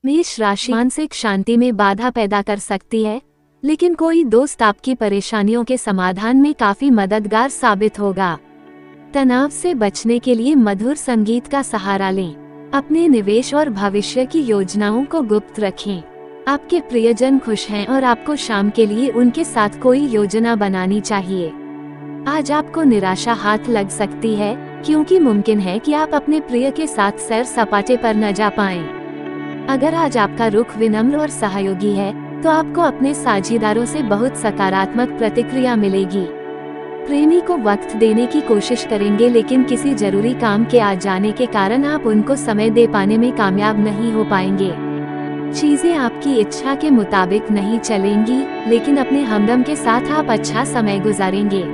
मेष राशि मानसिक शांति में बाधा पैदा कर सकती है, लेकिन कोई दोस्त आपकी परेशानियों के समाधान में काफी मददगार साबित होगा। तनाव से बचने के लिए मधुर संगीत का सहारा लें। अपने निवेश और भविष्य की योजनाओं को गुप्त रखें। आपके प्रियजन खुश हैं और आपको शाम के लिए उनके साथ कोई योजना बनानी चाहिए। आज आपको निराशा हाथ लग सकती है, क्योंकि मुमकिन है कि आप अपने प्रिय के साथ सैर सपाटे पर न जा पाएं। अगर आज आपका रुख विनम्र और सहयोगी है, तो आपको अपने साझीदारों से बहुत सकारात्मक प्रतिक्रिया मिलेगी। प्रेमी को वक्त देने की कोशिश करेंगे, लेकिन किसी जरूरी काम के आ जाने के कारण आप उनको समय दे पाने में कामयाब नहीं हो पाएंगे। चीजें आपकी इच्छा के मुताबिक नहीं चलेंगी, लेकिन अपने हमदम के साथ आप अच्छा समय गुजारेंगे।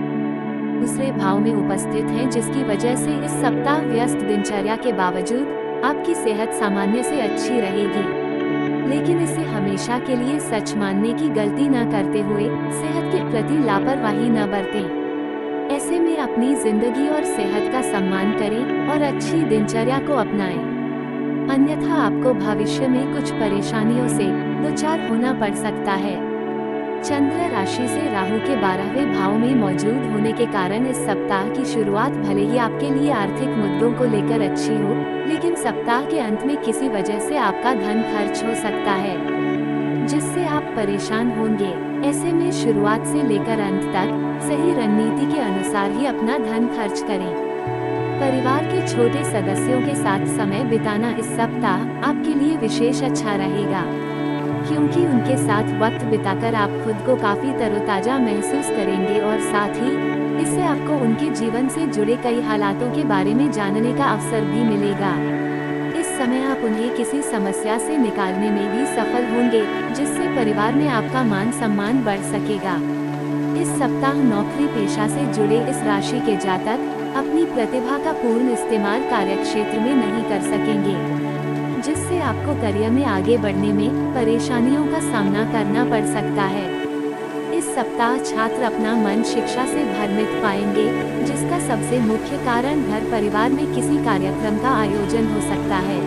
दूसरे भाव में उपस्थित हैं, जिसकी वजह से इस सप्ताह व्यस्त दिनचर्या के बावजूद आपकी सेहत सामान्य से अच्छी रहेगी। लेकिन इसे हमेशा के लिए सच मानने की गलती न करते हुए सेहत के प्रति लापरवाही न बरतें। ऐसे में अपनी जिंदगी और सेहत का सम्मान करें और अच्छी दिनचर्या को अपनाएं। अन्यथा आपको भविष्य में कुछ परेशानियों से दो चार होना पड़ सकता है। चंद्र राशि से राहु के 12वें भाव में मौजूद होने के कारण इस सप्ताह की शुरुआत भले ही आपके लिए आर्थिक मुद्दों को लेकर अच्छी हो, लेकिन सप्ताह के अंत में किसी वजह से आपका धन खर्च हो सकता है, जिससे आप परेशान होंगे। ऐसे में शुरुआत से लेकर अंत तक सही रणनीति के अनुसार ही अपना धन खर्च करें। परिवार के छोटे सदस्यों के साथ समय बिताना इस सप्ताह आपके लिए विशेष अच्छा रहेगा, क्योंकि उनके साथ वक्त बिताकर आप खुद को काफी तरोताजा महसूस करेंगे और साथ ही इससे आपको उनके जीवन से जुड़े कई हालातों के बारे में जानने का अवसर भी मिलेगा। इस समय आप उन्हें किसी समस्या से निकालने में भी सफल होंगे, जिससे परिवार में आपका मान सम्मान बढ़ सकेगा। इस सप्ताह नौकरी पेशा से जुड़े इस राशि के जातक अपनी प्रतिभा का पूर्ण इस्तेमाल कार्यक्षेत्र में नहीं कर सकेंगे, जिससे आपको करियर में आगे बढ़ने में परेशानियों का सामना करना पड़ सकता है। इस सप्ताह छात्र अपना मन शिक्षा से भ्रमित पाएंगे, जिसका सबसे मुख्य कारण घर परिवार में किसी कार्यक्रम का आयोजन हो सकता है।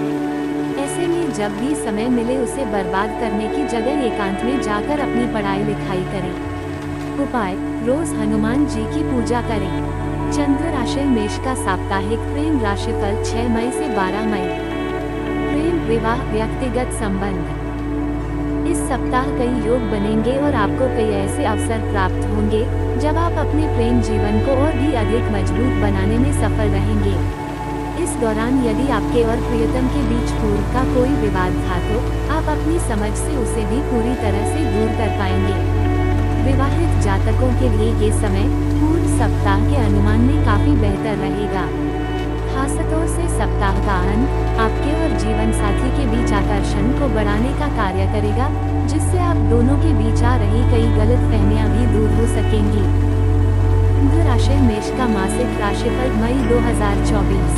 ऐसे में जब भी समय मिले उसे बर्बाद करने की जगह एकांत में जाकर अपनी पढ़ाई लिखाई करें। उपाय: रोज हनुमान जी की पूजा करें। चंद्र राशि मेष का साप्ताहिक प्रेम राशिफल 6 मई से 12 मई। प्रेम, विवाह, व्यक्तिगत संबंध। इस सप्ताह कई योग बनेंगे और आपको कई ऐसे अवसर प्राप्त होंगे जब आप अपने प्रेम जीवन को और भी अधिक मजबूत बनाने में सफल रहेंगे। इस दौरान यदि आपके और प्रियतम के बीच पूर्व का कोई विवाद था, तो आप अपनी समझ से उसे भी पूरी तरह से दूर कर पाएंगे। विवाहित जातकों के लिए ये समय पूर्ण सप्ताह के अनुमान में काफी बेहतर रहेगा। खासतौर से सप्ताह का अंत आपके और जीवन साथी के बीच आकर्षण को बढ़ाने का कार्य करेगा, जिससे आप दोनों के बीच आ रही कई गलतफहमियां भी दूर हो सकेंगी। कुंभ राशि मेष का मासिक राशिफल मई 2024।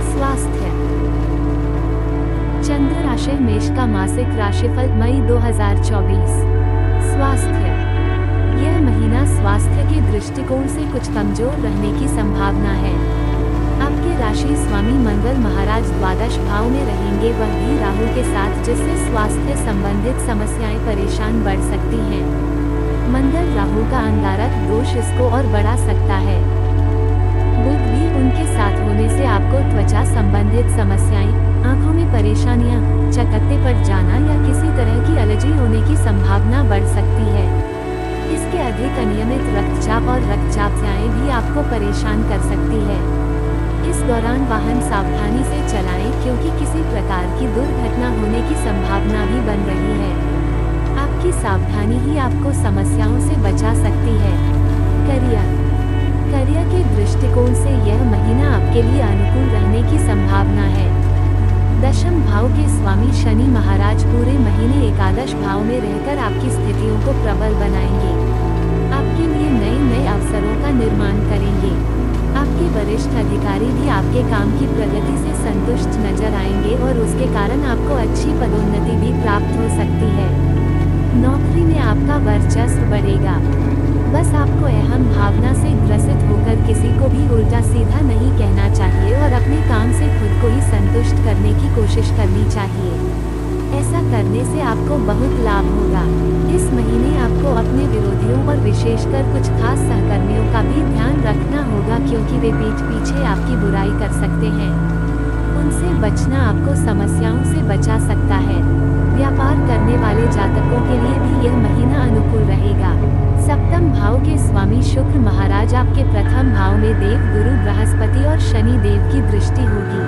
स्वास्थ्य। चंद्र राशि मेष का मासिक राशिफल मई 2024। स्वास्थ्य। यह महीना स्वास्थ्य के दृष्टिकोण से कुछ कमजोर रहने की संभावना है। आपके राशि स्वामी मंगल महाराज द्वादश भाव में रहेंगे, वह भी राहु के साथ, जिससे स्वास्थ्य संबंधित समस्याएं परेशान बढ़ सकती हैं। मंगल राहु का अंगारक दोष इसको और बढ़ा सकता है। बुध भी उनके साथ होने से आपको त्वचा संबंधित समस्याएं, आंखों में परेशानियां, चकत्ते पड़ जाना या किसी तरह की एलर्जी होने की संभावना बढ़ सकती है। इसके अधिक अनियमित रक्तचाप और रक्तचापताएं भी आपको परेशान कर सकती है। इस दौरान वाहन सावधानी से चलाएं, क्योंकि किसी प्रकार की दुर्घटना होने की संभावना भी बन रही है। आपकी सावधानी ही आपको समस्याओं से बचा सकती है। करियर के दृष्टिकोण से यह महीना आपके लिए अनुकूल रहने की संभावना है। दशम भाव के स्वामी शनि महाराज पूरे महीने एकादश भाव में रहकर आपकी स्थितियों को प्रबल बनाएंगे। आपके लिए नए अवसरों का निर्माण करेंगे। आपके वरिष्ठ अधिकारी भी आपके काम की प्रगति से संतुष्ट नजर आएंगे और उसके कारण आपको अच्छी पदोन्नति भी प्राप्त हो सकती है। नौकरी में आपका वर्चस्व बढ़ेगा। बस आपको अहम भावना से ग्रसित होकर किसी को भी उल्टा सीधा नहीं कहना चाहिए और अपने काम से खुद को ही संतुष्ट करने की कोशिश करनी चाहिए। ऐसा महीने से आपको बहुत लाभ होगा। इस महीने आपको अपने विरोधियों और विशेषकर कुछ खास सहकर्मियों का भी ध्यान रखना होगा, क्योंकि वे पीठ पीछे आपकी बुराई कर सकते हैं। उनसे बचना आपको समस्याओं से बचा सकता है। व्यापार करने वाले जातकों के लिए भी यह महीना अनुकूल रहेगा। सप्तम भाव के स्वामी शुक्र महाराज आपके प्रथम भाव में देव गुरु बृहस्पति और शनि देव की दृष्टि होगी।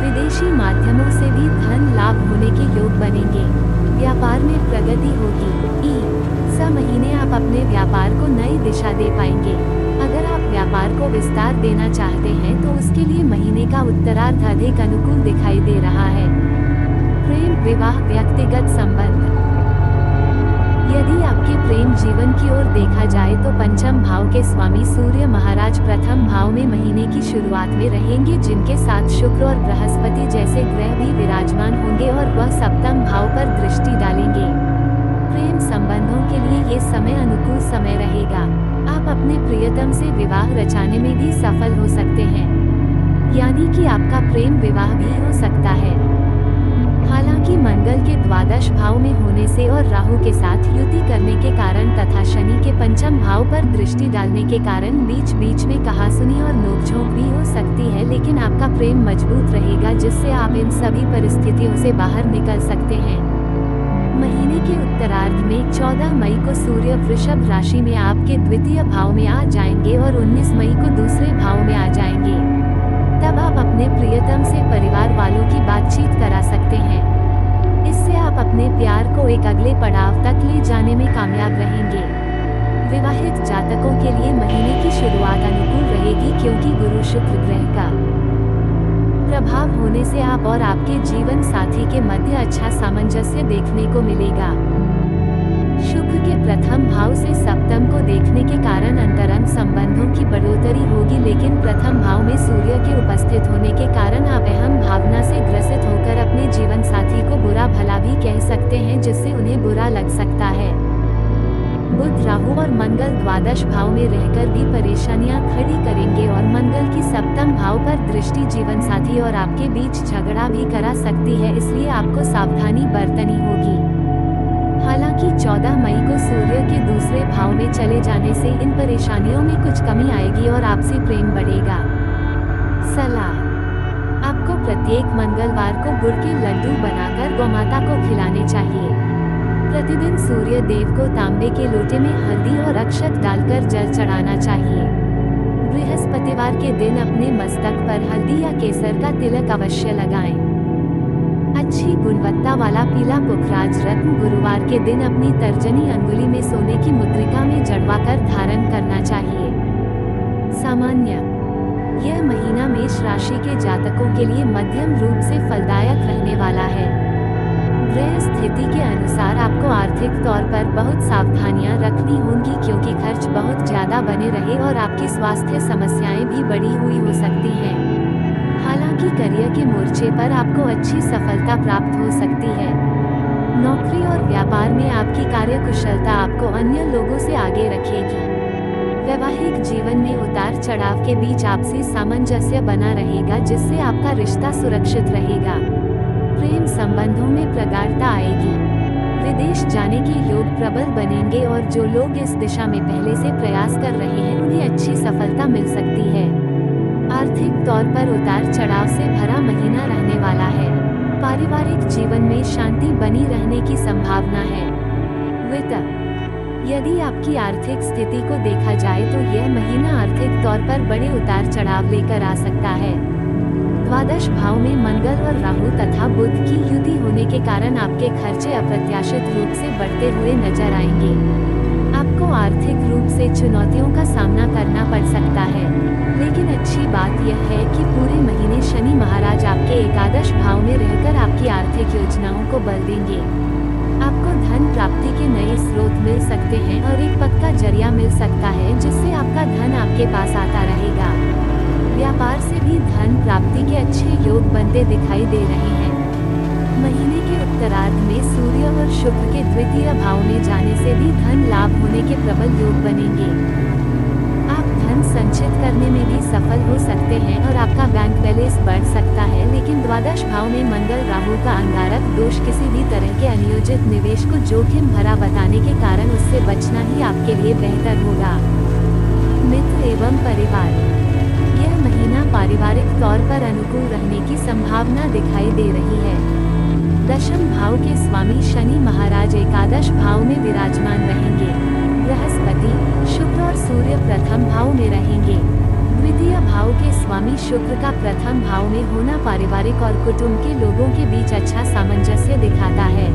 विदेशी माध्यमों से भी धन लाभ होने के योग बनेंगे। व्यापार में प्रगति होगी। इस महीने आप अपने व्यापार को नई दिशा दे पाएंगे। अगर आप व्यापार को विस्तार देना चाहते हैं तो उसके लिए महीने का उत्तरार्ध अधिक अनुकूल दिखाई दे रहा है। प्रेम, विवाह, व्यक्तिगत संबंध। यदि आपके प्रेम जीवन की ओर देखा जाए तो पंचम भाव के स्वामी सूर्य महाराज प्रथम भाव में महीने की शुरुआत में रहेंगे, जिनके साथ शुक्र और बृहस्पति जैसे ग्रह भी विराजमान होंगे और वह सप्तम भाव पर दृष्टि डालेंगे। प्रेम संबंधों के लिए ये समय अनुकूल समय रहेगा। आप अपने प्रियतम से विवाह रचाने में भी सफल हो सकते हैं, यानी कि आपका प्रेम विवाह भी हो सकता है। हालांकि मंगल के द्वादश भाव में होने से और राहु के साथ युति करने के कारण तथा शनि के पंचम भाव पर दृष्टि डालने के कारण बीच बीच में कहासुनी और नोकझोंक भी हो सकती है, लेकिन आपका प्रेम मजबूत रहेगा, जिससे आप इन सभी परिस्थितियों से बाहर निकल सकते हैं। महीने के उत्तरार्ध में 14 मई को सूर्य वृषभ राशि में आपके द्वितीय भाव में आ जाएंगे और 19 मई को दूसरे भाव में आ जाएंगे। तब आप अपने प्रियतम से परिवार वालों की बातचीत करा सकते हैं। इससे आप अपने प्यार को एक अगले पड़ाव तक ले जाने में कामयाब रहेंगे। विवाहित जातकों के लिए महीने की शुरुआत अनुकूल रहेगी, क्योंकि गुरु शुक्र ग्रह का प्रभाव होने से आप और आपके जीवन साथी के मध्य अच्छा सामंजस्य देखने को मिलेगा। शुक्र के प्रथम भाव से सप्तम को देखने के कारण अंतरंग संबंधों की बढ़ोतरी होगी, लेकिन प्रथम भाव में सूर्य के उपस्थित होने के कारण आप अहम भावना से ग्रसित होकर अपने जीवन साथी को बुरा भला भी कह सकते हैं, जिससे उन्हें बुरा लग सकता है। बुध, राहु और मंगल द्वादश भाव में रहकर भी परेशानियां खड़ी करेंगे और मंगल की सप्तम भाव पर दृष्टि जीवन साथी और आपके बीच झगड़ा भी करा सकती है, इसलिए आपको सावधानी बरतनी होगी। हालांकि 14 मई को सूर्य के दूसरे भाव में चले जाने से इन परेशानियों में कुछ कमी आएगी और आपसी प्रेम बढ़ेगा। सलाह: आपको प्रत्येक मंगलवार को गुड़ के लड्डू बनाकर गौमाता को खिलाने चाहिए। प्रतिदिन सूर्य देव को तांबे के लोटे में हल्दी और अक्षत डालकर जल चढ़ाना चाहिए। बृहस्पतिवार के दिन अपने मस्तक पर हल्दी या केसर का तिलक अवश्य लगाएं। अच्छी गुणवत्ता वाला पीला पुखराज रत्न गुरुवार के दिन अपनी तर्जनी अंगुली में सोने की मुद्रिका में जड़वाकर धारण करना चाहिए। सामान्य: यह महीना मेष राशि के जातकों के लिए मध्यम रूप से फलदायक रहने वाला है। ग्रह स्थिति के अनुसार आपको आर्थिक तौर पर बहुत सावधानियां रखनी होंगी, क्योंकि खर्च बहुत ज्यादा बने रहे और आपकी स्वास्थ्य समस्याएं भी बढ़ी हुई हो सकती हैं। हालांकि करियर के मोर्चे पर आपको अच्छी सफलता प्राप्त हो सकती है। नौकरी और व्यापार में आपकी कार्यकुशलता आपको अन्य लोगों से आगे रखेगी। वैवाहिक जीवन में उतार चढ़ाव के बीच आपसी सामंजस्य बना रहेगा, जिससे आपका रिश्ता सुरक्षित रहेगा। प्रेम संबंधों में प्रगाढ़ता आएगी। विदेश जाने के योग प्रबल बनेंगे और जो लोग इस दिशा में पहले से प्रयास कर रहे हैं उन्हें अच्छी सफलता मिल सकती है। आर्थिक तौर पर उतार चढ़ाव से भरा महीना रहने वाला है। पारिवारिक जीवन में शांति बनी रहने की संभावना है। वित्त: यदि आपकी आर्थिक स्थिति को देखा जाए तो यह महीना आर्थिक तौर पर बड़े उतार चढ़ाव लेकर आ सकता है। द्वादश भाव में मंगल और राहु तथा बुध की युति होने के कारण आपके खर्चे अप्रत्याशित रूप से बढ़ते हुए नजर आएंगे। आपको आर्थिक रूप से चुनौतियों का सामना करना पड़ सकता है, लेकिन अच्छी बात यह है कि पूरे महीने शनि महाराज आपके एकादश भाव में रहकर आपकी आर्थिक योजनाओं को बल देंगे। आपको धन प्राप्ति के नए स्रोत मिल सकते हैं और एक पक्का जरिया मिल सकता है, जिससे आपका धन आपके पास आता रहेगा। व्यापार से भी धन प्राप्ति के अच्छे योग बनते दिखाई दे रहे हैं। महीने के उत्तरार्ध में सूर्य और शुक्र के द्वितीय भाव में जाने से भी धन लाभ होने के प्रबल योग बनेंगे। आप धन संचित करने में भी सफल हो सकते हैं और आपका बैंक बैलेंस बढ़ सकता है, लेकिन द्वादश भाव में मंगल राहु का अंगारक दोष किसी भी तरह के अनियोजित निवेश को जोखिम भरा बताने के कारण उससे बचना ही आपके लिए बेहतर होगा। मित्र एवं परिवार, यह महीना पारिवारिक तौर पर अनुकूल रहने की संभावना दिखाई दे रही है। दशम भाव के स्वामी शनि महाराज एकादश भाव में विराजमान रहेंगे। बृहस्पति, शुक्र और सूर्य प्रथम भाव में रहेंगे। द्वितीय भाव के स्वामी शुक्र का प्रथम भाव में होना पारिवारिक और कुटुंब के लोगों के बीच अच्छा सामंजस्य दिखाता है।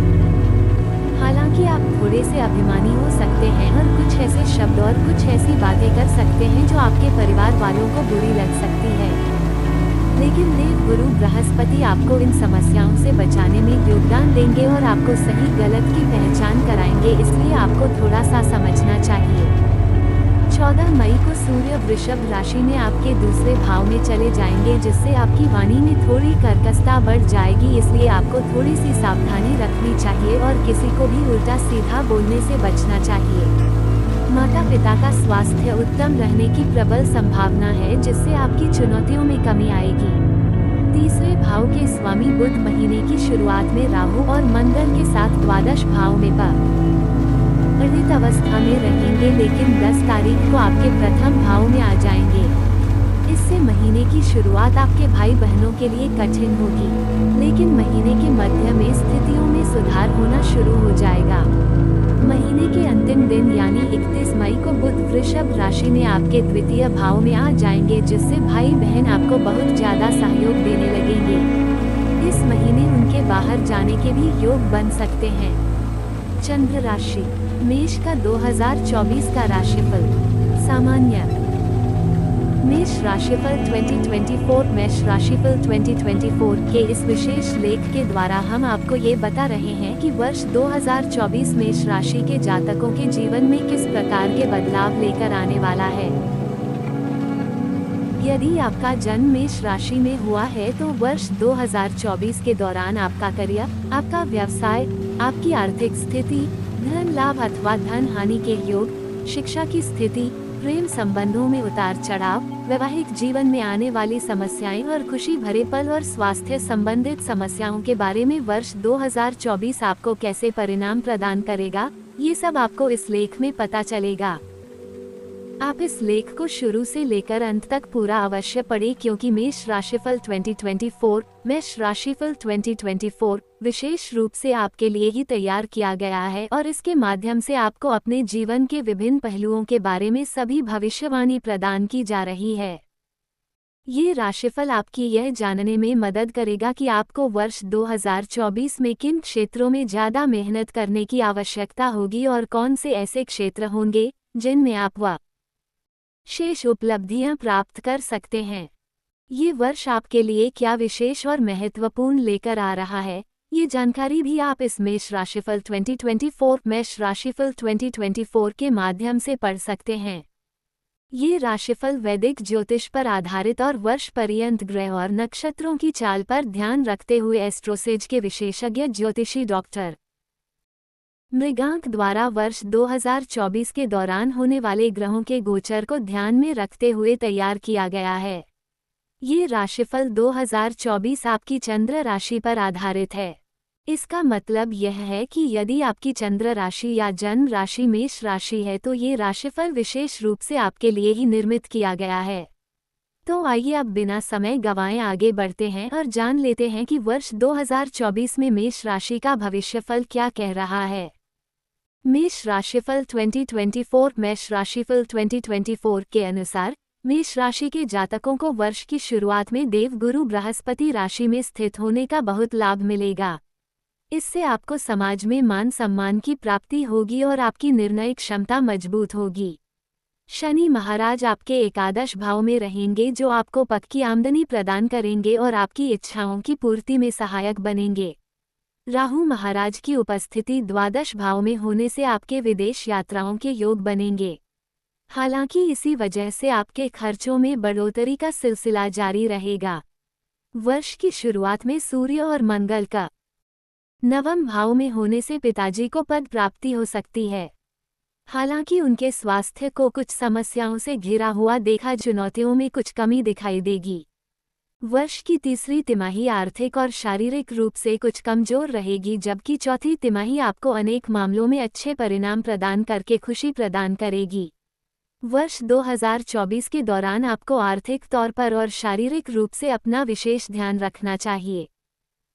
हालांकि आप थोड़े से अभिमानी हो सकते हैं और कुछ ऐसे शब्द और कुछ ऐसी बातें कर सकते हैं जो आपके परिवार वालों को बुरी लग सकती है, लेकिन देव गुरु बृहस्पति आपको इन समस्याओं से बचाने में योगदान देंगे और आपको सही गलत की पहचान कराएंगे, इसलिए आपको थोड़ा सा समझना चाहिए। 14 मई को सूर्य वृषभ राशि में आपके दूसरे भाव में चले जाएंगे, जिससे आपकी वाणी में थोड़ी कर्कशता बढ़ जाएगी, इसलिए आपको थोड़ी सी सावधानी रखनी चाहिए और किसी को भी उल्टा सीधा बोलने से बचना चाहिए। माता पिता का स्वास्थ्य उत्तम रहने की प्रबल संभावना है, जिससे आपकी चुनौतियों में कमी आएगी। तीसरे भाव के स्वामी बुध महीने की शुरुआत में राहु और मंगल के साथ द्वादश भाव में परिणत अवस्था में रहेंगे, लेकिन 10 तारीख को आपके प्रथम भाव में आ जाएंगे। इससे महीने की शुरुआत आपके भाई बहनों के लिए कठिन होगी, लेकिन महीने के मध्य में स्थितियों में सुधार होना शुरू हो जाएगा। महीने के अंतिम दिन यानी 31 मई को बुध वृषभ राशि में आपके द्वितीय भाव में आ जाएंगे, जिससे भाई बहन आपको बहुत ज्यादा सहयोग देने लगेंगे। इस महीने उनके बाहर जाने के भी योग बन सकते हैं। चंद्र राशि, मेष का 2024 का राशिफल। सामान्य मेष राशिफल 2024। मेष राशिफल 2024 के इस विशेष लेख के द्वारा हम आपको ये बता रहे हैं कि वर्ष 2024 मेष राशि के जातकों के जीवन में किस प्रकार के बदलाव लेकर आने वाला है। यदि आपका जन्म मेष राशि में हुआ है तो वर्ष 2024 के दौरान आपका करियर, आपका व्यवसाय, आपकी आर्थिक स्थिति, धन लाभ अथवा धन हानि के योग, शिक्षा की स्थिति, प्रेम संबंधों में उतार चढ़ाव, वैवाहिक जीवन में आने वाली समस्याएं और खुशी भरे पल और स्वास्थ्य संबंधित समस्याओं के बारे में वर्ष 2024 आपको कैसे परिणाम प्रदान करेगा, ये सब आपको इस लेख में पता चलेगा। आप इस लेख को शुरू से लेकर अंत तक पूरा अवश्य पढ़ें, क्योंकि मेष राशिफल 2024 विशेष रूप से आपके लिए ही तैयार किया गया है और इसके माध्यम से आपको अपने जीवन के विभिन्न पहलुओं के बारे में सभी भविष्यवाणी प्रदान की जा रही है। ये राशिफल आपकी यह जानने में मदद करेगा कि आपको वर्ष 2024 में किन क्षेत्रों में ज्यादा मेहनत करने की आवश्यकता होगी और कौन से ऐसे क्षेत्र होंगे जिनमें आप शेष उपलब्धियां प्राप्त कर सकते हैं। ये वर्ष आपके लिए क्या विशेष और महत्वपूर्ण लेकर आ रहा है, ये जानकारी भी आप इस मेष राशिफल 2024 के माध्यम से पढ़ सकते हैं। ये राशिफल वैदिक ज्योतिष पर आधारित और वर्ष पर्यंत ग्रह और नक्षत्रों की चाल पर ध्यान रखते हुए एस्ट्रोसेज के विशेषज्ञ ज्योतिषी डॉक्टर मृगांक द्वारा वर्ष 2024 के दौरान होने वाले ग्रहों के गोचर को ध्यान में रखते हुए तैयार किया गया है। ये राशिफल 2024 आपकी चंद्र राशि पर आधारित है। इसका मतलब यह है कि यदि आपकी चंद्र राशि या जन्म राशि मेष राशि है तो ये राशिफल विशेष रूप से आपके लिए ही निर्मित किया गया है। तो आइए अब बिना समय गंवाए आगे बढ़ते हैं और जान लेते हैं कि वर्ष 2024 में मेष राशि का भविष्यफल क्या कह रहा है। मेष राशिफल 2024 के अनुसार मेष राशि के जातकों को वर्ष की शुरुआत में देवगुरु बृहस्पति राशि में स्थित होने का बहुत लाभ मिलेगा। इससे आपको समाज में मान सम्मान की प्राप्ति होगी और आपकी निर्णय क्षमता मजबूत होगी। शनि महाराज आपके एकादश भाव में रहेंगे, जो आपको पक्की आमदनी प्रदान करेंगे और आपकी इच्छाओं की पूर्ति में सहायक बनेंगे। राहु महाराज की उपस्थिति द्वादश भाव में होने से आपके विदेश यात्राओं के योग बनेंगे। हालांकि इसी वजह से आपके खर्चों में बढ़ोतरी का सिलसिला जारी रहेगा। वर्ष की शुरुआत में सूर्य और मंगल का नवम भाव में होने से पिताजी को पद प्राप्ति हो सकती है। हालांकि उनके स्वास्थ्य को कुछ समस्याओं से घिरा हुआ देखा, चुनौतियों में कुछ कमी दिखाई देगी। वर्ष की तीसरी तिमाही आर्थिक और शारीरिक रूप से कुछ कमजोर रहेगी, जबकि चौथी तिमाही आपको अनेक मामलों में अच्छे परिणाम प्रदान करके खुशी प्रदान करेगी। वर्ष 2024 के दौरान आपको आर्थिक तौर पर और शारीरिक रूप से अपना विशेष ध्यान रखना चाहिए।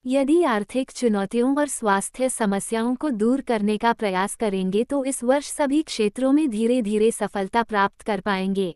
यदि आर्थिक चुनौतियों और स्वास्थ्य समस्याओं को दूर करने का प्रयास करेंगे तो इस वर्ष सभी क्षेत्रों में धीरे धीरे सफलता प्राप्त कर पाएंगे।